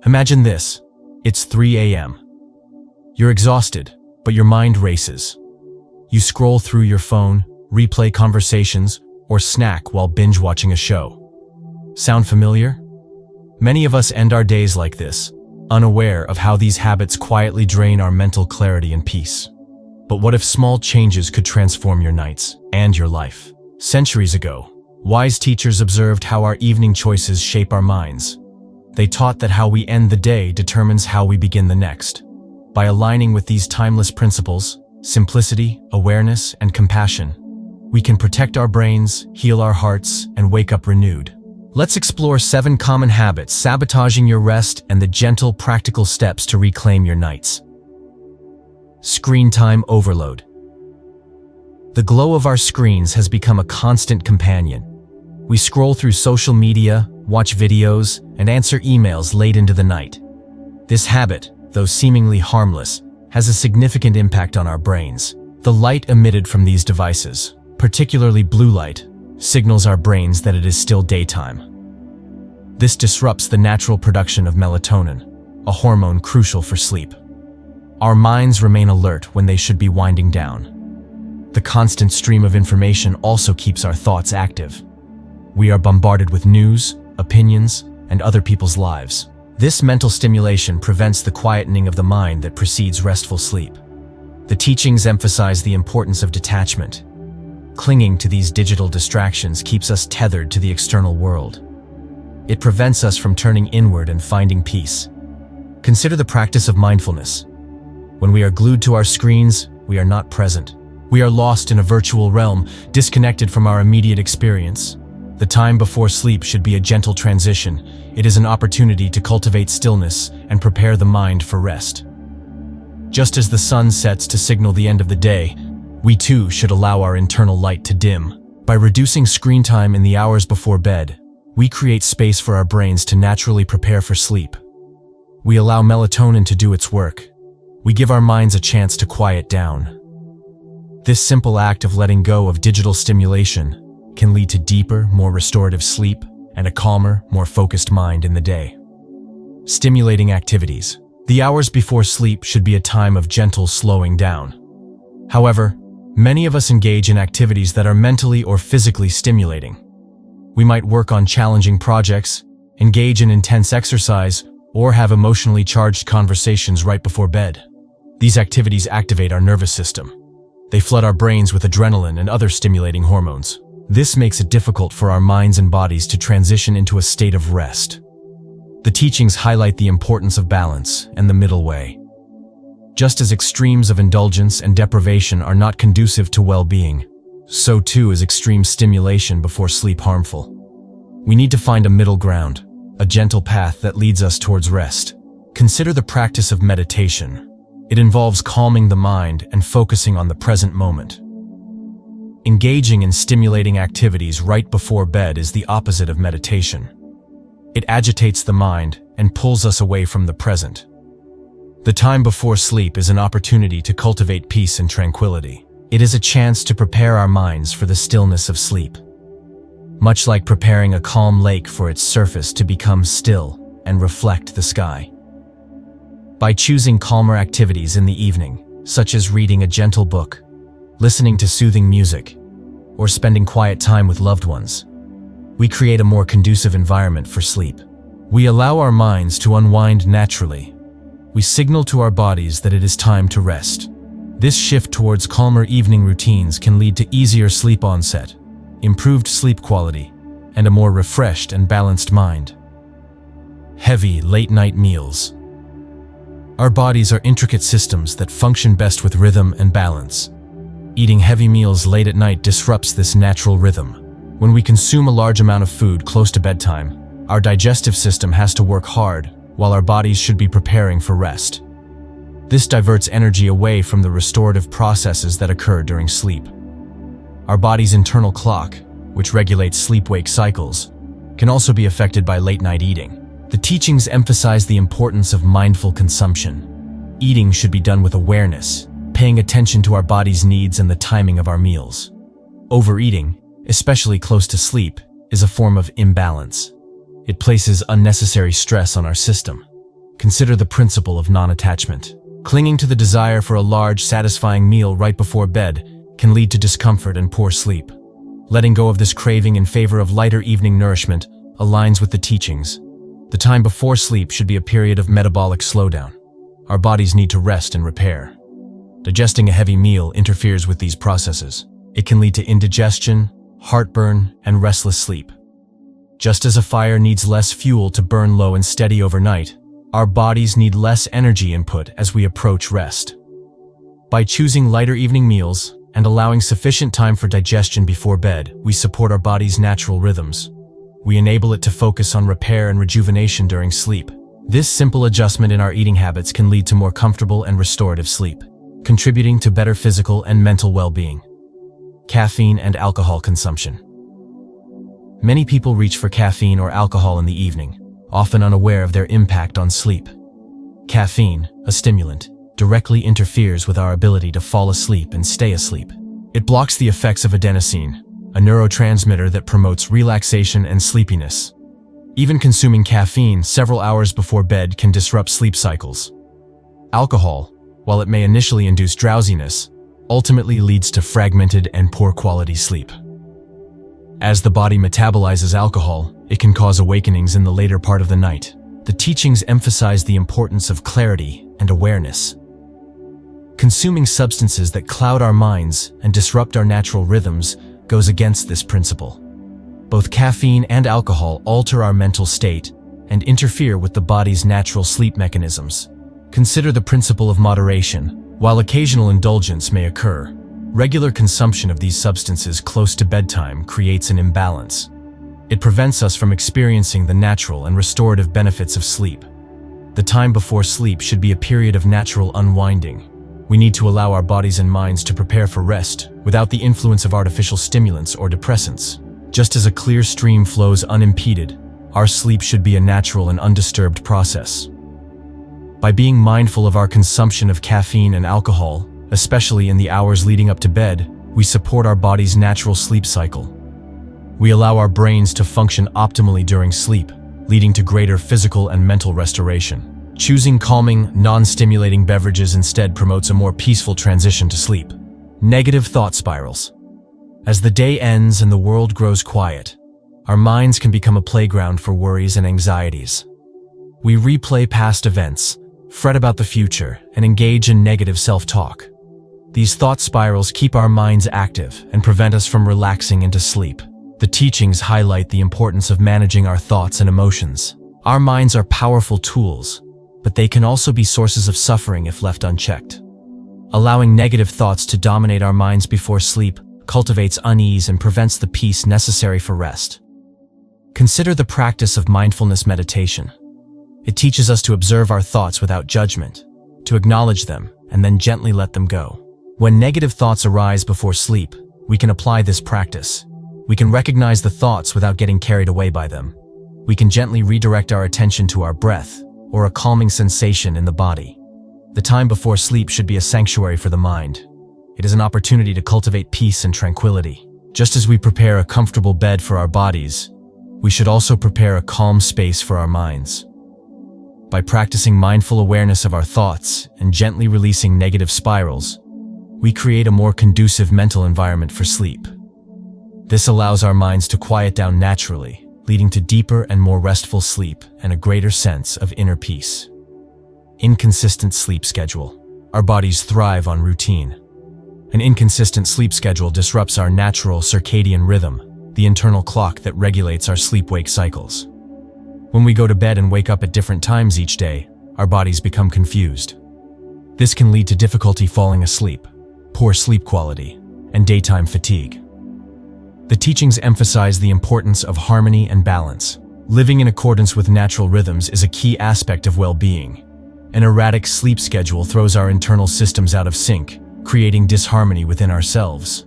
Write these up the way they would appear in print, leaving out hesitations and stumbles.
Imagine this. It's 3 a.m. You're exhausted, but your mind races. You scroll through your phone, replay conversations, or snack while binge-watching a show. Sound familiar? Many of us end our days like this, unaware of how these habits quietly drain our mental clarity and peace. But what if small changes could transform your nights and your life? Centuries ago, wise teachers observed how our evening choices shape our minds. They taught that how we end the day determines how we begin the next. By aligning with these timeless principles, simplicity, awareness, and compassion, we can protect our brains, heal our hearts, and wake up renewed. Let's explore 7 common habits sabotaging your rest and the gentle, practical steps to reclaim your nights. Screen time overload. The glow of our screens has become a constant companion. We scroll through social media, watch videos, and answer emails late into the night. This habit, though seemingly harmless, has a significant impact on our brains. The light emitted from these devices, particularly blue light, signals our brains that it is still daytime. This disrupts the natural production of melatonin, a hormone crucial for sleep. Our minds remain alert when they should be winding down. The constant stream of information also keeps our thoughts active. We are bombarded with news, opinions, and other people's lives. This mental stimulation prevents the quietening of the mind that precedes restful sleep. The teachings emphasize the importance of detachment. Clinging to these digital distractions keeps us tethered to the external world. It prevents us from turning inward and finding peace. Consider the practice of mindfulness. When we are glued to our screens, we are not present. We are lost in a virtual realm, disconnected from our immediate experience. The time before sleep should be a gentle transition. It is an opportunity to cultivate stillness and prepare the mind for rest. Just as the sun sets to signal the end of the day, we too should allow our internal light to dim. By reducing screen time in the hours before bed, we create space for our brains to naturally prepare for sleep. We allow melatonin to do its work. We give our minds a chance to quiet down. This simple act of letting go of digital stimulation can lead to deeper, more restorative sleep and a calmer, more focused mind in the day. Stimulating activities. The hours before sleep should be a time of gentle slowing down. However, many of us engage in activities that are mentally or physically stimulating. We might work on challenging projects, engage in intense exercise, or have emotionally charged conversations right before bed. These activities activate our nervous system. They flood our brains with adrenaline and other stimulating hormones. This makes it difficult for our minds and bodies to transition into a state of rest. The teachings highlight the importance of balance and the middle way. Just as extremes of indulgence and deprivation are not conducive to well-being, so too is extreme stimulation before sleep harmful. We need to find a middle ground, a gentle path that leads us towards rest. Consider the practice of meditation. It involves calming the mind and focusing on the present moment. Engaging in stimulating activities right before bed is the opposite of meditation. It agitates the mind and pulls us away from the present. The time before sleep is an opportunity to cultivate peace and tranquility. It is a chance to prepare our minds for the stillness of sleep. Much like preparing a calm lake for its surface to become still and reflect the sky. By choosing calmer activities in the evening, such as reading a gentle book, listening to soothing music, or spending quiet time with loved ones, we create a more conducive environment for sleep. We allow our minds to unwind naturally. We signal to our bodies that it is time to rest. This shift towards calmer evening routines can lead to easier sleep onset, improved sleep quality, and a more refreshed and balanced mind. Heavy, late-night meals. Our bodies are intricate systems that function best with rhythm and balance. Eating heavy meals late at night disrupts this natural rhythm. When we consume a large amount of food close to bedtime, our digestive system has to work hard, while our bodies should be preparing for rest. This diverts energy away from the restorative processes that occur during sleep. Our body's internal clock, which regulates sleep-wake cycles, can also be affected by late-night eating. The teachings emphasize the importance of mindful consumption. Eating should be done with awareness, paying attention to our body's needs and the timing of our meals. Overeating, especially close to sleep, is a form of imbalance. It places unnecessary stress on our system. Consider the principle of non-attachment. Clinging to the desire for a large, satisfying meal right before bed can lead to discomfort and poor sleep. Letting go of this craving in favor of lighter evening nourishment aligns with the teachings. The time before sleep should be a period of metabolic slowdown. Our bodies need to rest and repair. Digesting a heavy meal interferes with these processes. It can lead to indigestion, heartburn, and restless sleep. Just as a fire needs less fuel to burn low and steady overnight, our bodies need less energy input as we approach rest. By choosing lighter evening meals and allowing sufficient time for digestion before bed, we support our body's natural rhythms. We enable it to focus on repair and rejuvenation during sleep. This simple adjustment in our eating habits can lead to more comfortable and restorative sleep, contributing to better physical and mental well-being. Caffeine and alcohol consumption. Many people reach for caffeine or alcohol in the evening, often unaware of their impact on sleep. Caffeine, a stimulant, directly interferes with our ability to fall asleep and stay asleep. It blocks the effects of adenosine, a neurotransmitter that promotes relaxation and sleepiness. Even consuming caffeine several hours before bed can disrupt sleep cycles. Alcohol, while it may initially induce drowsiness, ultimately leads to fragmented and poor quality sleep. As the body metabolizes alcohol, it can cause awakenings in the later part of the night. The teachings emphasize the importance of clarity and awareness. Consuming substances that cloud our minds and disrupt our natural rhythms goes against this principle. Both caffeine and alcohol alter our mental state and interfere with the body's natural sleep mechanisms. Consider the principle of moderation. While occasional indulgence may occur, regular consumption of these substances close to bedtime creates an imbalance. It prevents us from experiencing the natural and restorative benefits of sleep. The time before sleep should be a period of natural unwinding. We need to allow our bodies and minds to prepare for rest without the influence of artificial stimulants or depressants. Just as a clear stream flows unimpeded, our sleep should be a natural and undisturbed process. By being mindful of our consumption of caffeine and alcohol, especially in the hours leading up to bed, we support our body's natural sleep cycle. We allow our brains to function optimally during sleep, leading to greater physical and mental restoration. Choosing calming, non-stimulating beverages instead promotes a more peaceful transition to sleep. Negative thought spirals. As the day ends and the world grows quiet, our minds can become a playground for worries and anxieties. We replay past events, fret about the future, and engage in negative self-talk. These thought spirals keep our minds active and prevent us from relaxing into sleep. The teachings highlight the importance of managing our thoughts and emotions. Our minds are powerful tools, but they can also be sources of suffering if left unchecked. Allowing negative thoughts to dominate our minds before sleep cultivates unease and prevents the peace necessary for rest. Consider the practice of mindfulness meditation. It teaches us to observe our thoughts without judgment, to acknowledge them, and then gently let them go. When negative thoughts arise before sleep, we can apply this practice. We can recognize the thoughts without getting carried away by them. We can gently redirect our attention to our breath or a calming sensation in the body. The time before sleep should be a sanctuary for the mind. It is an opportunity to cultivate peace and tranquility. Just as we prepare a comfortable bed for our bodies, we should also prepare a calm space for our minds. By practicing mindful awareness of our thoughts and gently releasing negative spirals, we create a more conducive mental environment for sleep. This allows our minds to quiet down naturally, leading to deeper and more restful sleep and a greater sense of inner peace. Inconsistent sleep schedule. Our bodies thrive on routine. An inconsistent sleep schedule disrupts our natural circadian rhythm, the internal clock that regulates our sleep-wake cycles. When we go to bed and wake up at different times each day, our bodies become confused. This can lead to difficulty falling asleep, poor sleep quality, and daytime fatigue. The teachings emphasize the importance of harmony and balance. Living in accordance with natural rhythms is a key aspect of well-being. An erratic sleep schedule throws our internal systems out of sync, creating disharmony within ourselves.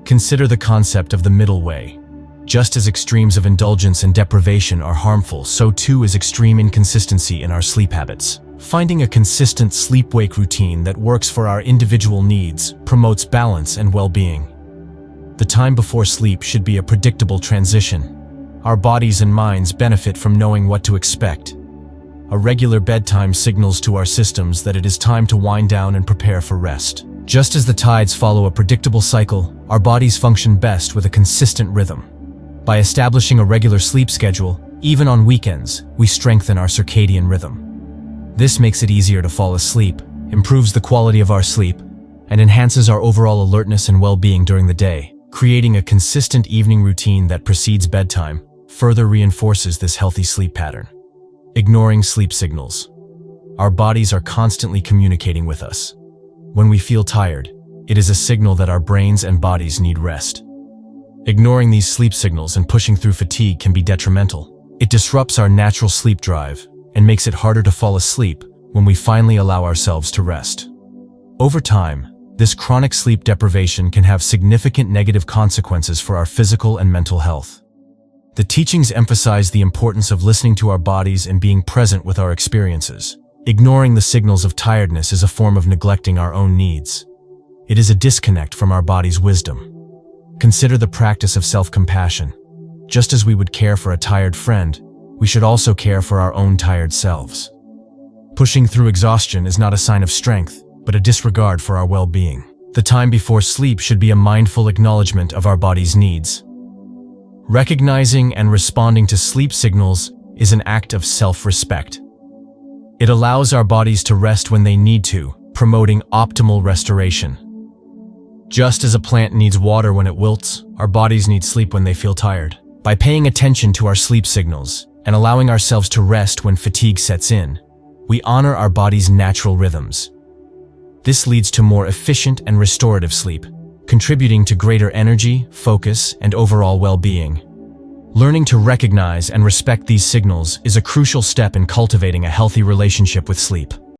Consider the concept of the middle way. Just as extremes of indulgence and deprivation are harmful, so too is extreme inconsistency in our sleep habits. Finding a consistent sleep-wake routine that works for our individual needs promotes balance and well-being. The time before sleep should be a predictable transition. Our bodies and minds benefit from knowing what to expect. a regular bedtime signals to our systems that it is time to wind down and prepare for rest. Just as the tides follow a predictable cycle, our bodies function best with a consistent rhythm. By establishing a regular sleep schedule, even on weekends, we strengthen our circadian rhythm. This makes it easier to fall asleep, improves the quality of our sleep, and enhances our overall alertness and well-being during the day. Creating a consistent evening routine that precedes bedtime further reinforces this healthy sleep pattern. Ignoring sleep signals. Our bodies are constantly communicating with us. When we feel tired, it is a signal that our brains and bodies need rest. Ignoring these sleep signals and pushing through fatigue can be detrimental. It disrupts our natural sleep drive and makes it harder to fall asleep when we finally allow ourselves to rest. Over time, this chronic sleep deprivation can have significant negative consequences for our physical and mental health. The teachings emphasize the importance of listening to our bodies and being present with our experiences. Ignoring the signals of tiredness is a form of neglecting our own needs. It is a disconnect from our body's wisdom. Consider the practice of self-compassion. Just as we would care for a tired friend, we should also care for our own tired selves. Pushing through exhaustion is not a sign of strength, but a disregard for our well-being. The time before sleep should be a mindful acknowledgement of our body's needs. Recognizing and responding to sleep signals is an act of self-respect. It allows our bodies to rest when they need to, promoting optimal restoration. Just as a plant needs water when it wilts, our bodies need sleep when they feel tired. By paying attention to our sleep signals and allowing ourselves to rest when fatigue sets in, we honor our body's natural rhythms. This leads to more efficient and restorative sleep, contributing to greater energy, focus, and overall well-being. Learning to recognize and respect these signals is a crucial step in cultivating a healthy relationship with sleep.